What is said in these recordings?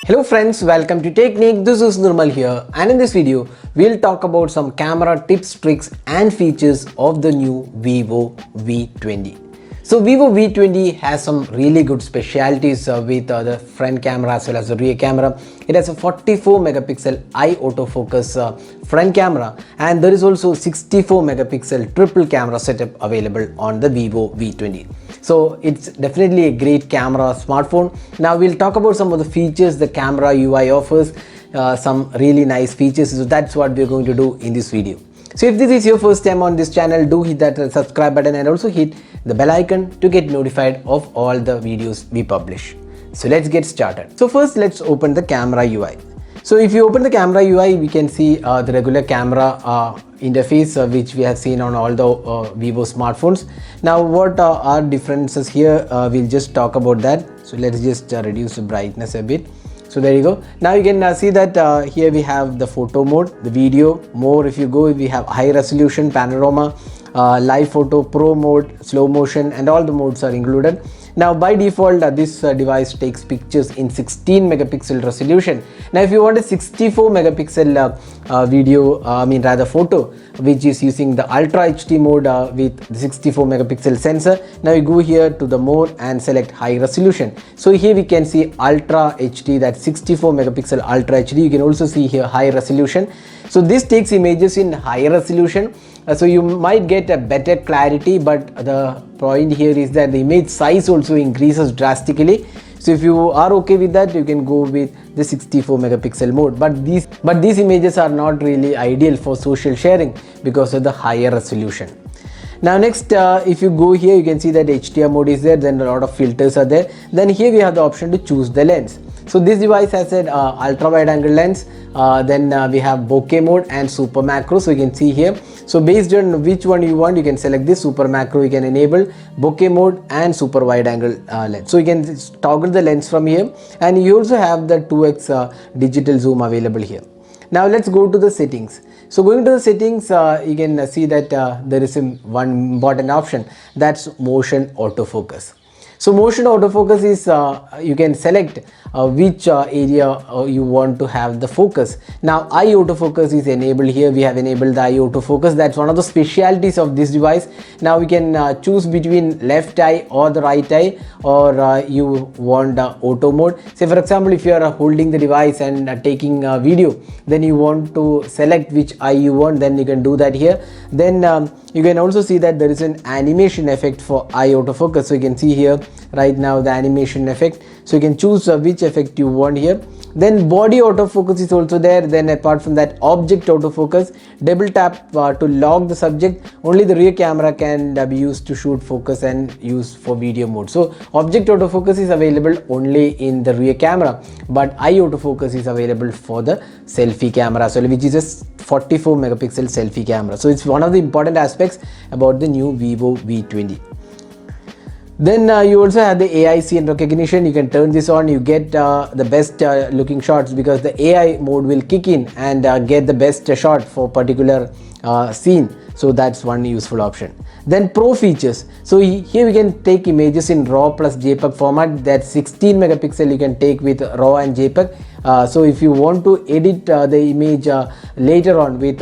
Hello friends, welcome to Technique. This is Nirmal here, and in this video we'll talk about some camera tips, tricks and features of the new Vivo V20. So Vivo V20 has some really good specialities with the front camera as well as the rear camera. It has a 44 megapixel eye autofocus front camera, and there is also 64 megapixel triple camera setup available on the Vivo V20. So it's definitely a great camera smartphone. Now we'll talk about some of the features the camera UI offers, some really nice features. So that's what we're going to do in this video. So if this is your first time on this channel, do hit that subscribe button and also hit the bell icon to get notified of all the videos we publish. So let's get started. So first let's open the camera UI. So if you open the camera UI, we can see the regular camera interface which we have seen on all the Vivo smartphones. Now what are differences here, we'll just talk about that. So let's just reduce the brightness a bit. So there you go. Now you can see that here we have the photo mode, the video more. If you go, we have high resolution, panorama, live photo, pro mode, slow motion, and all the modes are included. Now by default this device takes pictures in 16 megapixel resolution. Now if you want a 64 megapixel video, photo, which is using the Ultra HD mode with the 64 megapixel sensor, now you go here to the more and select high resolution. So here we can see Ultra HD, that's 64 megapixel Ultra HD. You can also see here high resolution. So this takes images in higher resolution. So you might get a better clarity, but the point here is that the image size also increases drastically. So if you are okay with that, you can go with the 64 megapixel mode. But these images are not really ideal for social sharing because of the higher resolution. Now next, if you go here, you can see that HDR mode is there, then a lot of filters are there. Then here we have the option to choose the lens. So this device has an ultra wide angle lens, then we have bokeh mode and super macro. So you can see here, so based on which one you want, you can select this super macro. You can enable bokeh mode and super wide angle lens. So you can toggle the lens from here, and you also have the 2x digital zoom available here. Now let's go to the settings. So going to the settings, you can see that there is one important option, that's motion autofocus. So motion autofocus is you can select which area you want to have the focus. Now eye autofocus is enabled here. We have enabled the eye autofocus. That's one of the specialities of this device. Now we can choose between left eye or the right eye, or you want auto mode. Say for example, if you are holding the device and taking a video, then you want to select which eye you want, then you can do that here. Then you can also see that there is an animation effect for eye autofocus. So you can see here right now the animation effect. So you can choose which effect you want here. Then body autofocus is also there. Then apart from that, object autofocus, double tap to lock the subject. Only the rear camera can be used to shoot focus and use for video mode. So object autofocus is available only in the rear camera, but eye autofocus is available for the selfie camera as well, which is a 44 megapixel selfie camera. So it's one of the important aspects about the new Vivo V20. Then you also have the AI scene recognition. You can turn this on. You get the best looking shots because the AI mode will kick in and get the best shot for particular scene. So that's one useful option. Then pro features. So here we can take images in RAW plus JPEG format. That's 16 megapixel you can take with RAW and JPEG. So if you want to edit the image later on with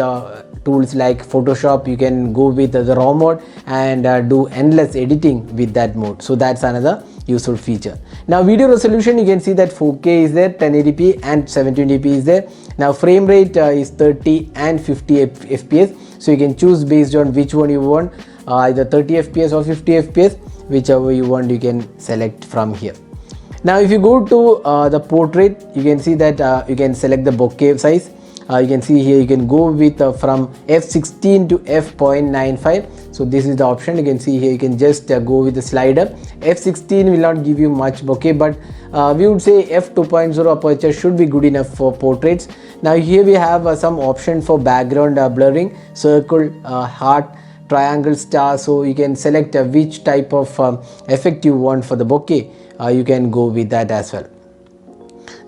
tools like Photoshop, you can go with the RAW mode and do endless editing with that mode. So that's another useful feature. Now video resolution, you can see that 4K is there, 1080p and 720p is there. Now frame rate is 30 and 50 fps. So you can choose based on which one you want, either 30 fps or 50 fps, whichever you want you can select from here. Now if you go to the portrait, you can see that you can select the bokeh size. You can see here you can go with from f16 to f.95. so this is the option. You can see here you can just go with the slider. f16 will not give you much bokeh, but we would say f2.0 aperture should be good enough for portraits. Now here we have some option for background blurring, circle, heart, triangle, star. So you can select which type of effect you want for the bokeh. You can go with that as well.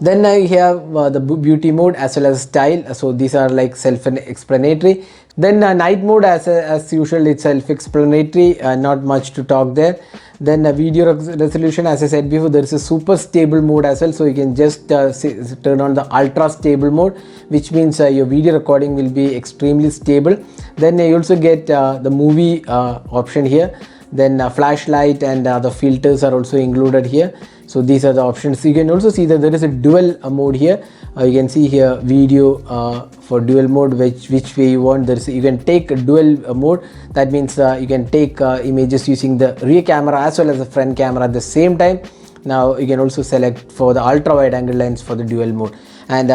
Then you have the beauty mode as well as style. So these are like self-explanatory. Then night mode, as usual, it's self-explanatory, not much to talk there. Then video resolution, as I said before, there is a super stable mode as well, so you can just turn on the ultra stable mode, which means your video recording will be extremely stable. Then you also get the movie option here. Then flashlight and the filters are also included here. So these are the options. You can also see that there is a dual mode here. You can see here video for dual mode, which way you want. You can take a dual mode. That means you can take images using the rear camera as well as the front camera at the same time. Now you can also select for the ultra wide angle lens for the dual mode, and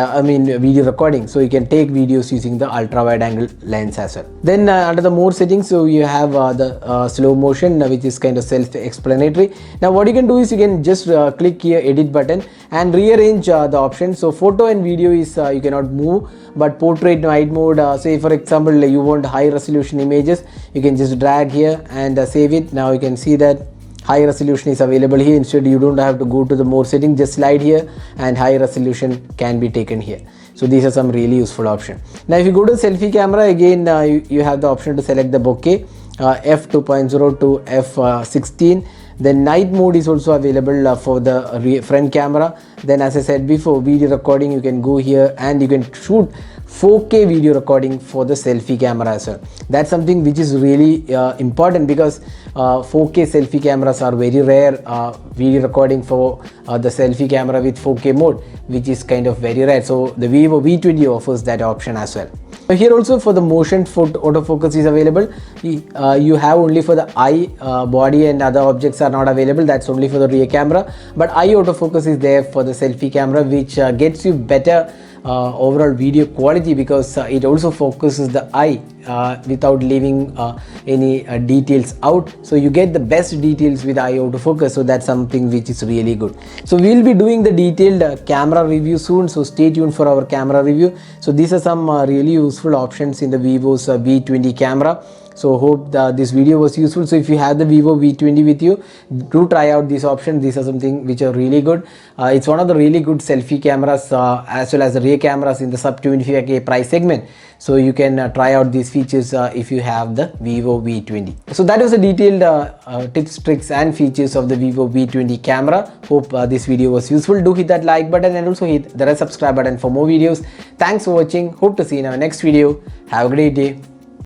video recording, so you can take videos using the ultra wide angle lens as well. Then under the more settings, so you have the slow motion, which is kind of self-explanatory. Now what you can do is you can just click here edit button and rearrange the options. So photo and video is you cannot move, but portrait night mode, say for example you want high resolution images, you can just drag here and save it. Now you can see that high resolution is available here. Instead, you don't have to go to the more setting, just slide here and high resolution can be taken here. So these are some really useful options. Now if you go to selfie camera, again you have the option to select the bokeh, f2.0 to f16. Then night mode is also available for the front camera. Then as I said before, video recording, you can go here and you can shoot 4K video recording for the selfie camera as well. That's something which is really important, because 4K selfie cameras are very rare. Video recording for the selfie camera with 4K mode, which is kind of very rare. So the Vivo V20 offers that option as well. Here also for the motion autofocus is available. You have only for the eye, body and other objects are not available. That's only for the rear camera, but eye autofocus is there for the selfie camera, which gets you better overall video quality, because it also focuses the eye without leaving any details out. So you get the best details with eye autofocus. So that's something which is really good. So we'll be doing the detailed camera review soon, so stay tuned for our camera review. So these are some really useful options in the Vivo's V20 camera. So hope this video was useful. So if you have the Vivo V20 with you, do try out these options. These are something which are really good. It's one of the really good selfie cameras as well as the rear cameras in the sub 25K price segment. So you can try out these features if you have the Vivo V20. So that was the detailed tips, tricks and features of the Vivo V20 camera. Hope this video was useful. Do hit that like button and also hit the red subscribe button for more videos. Thanks for watching. Hope to see you in our next video. Have a great day.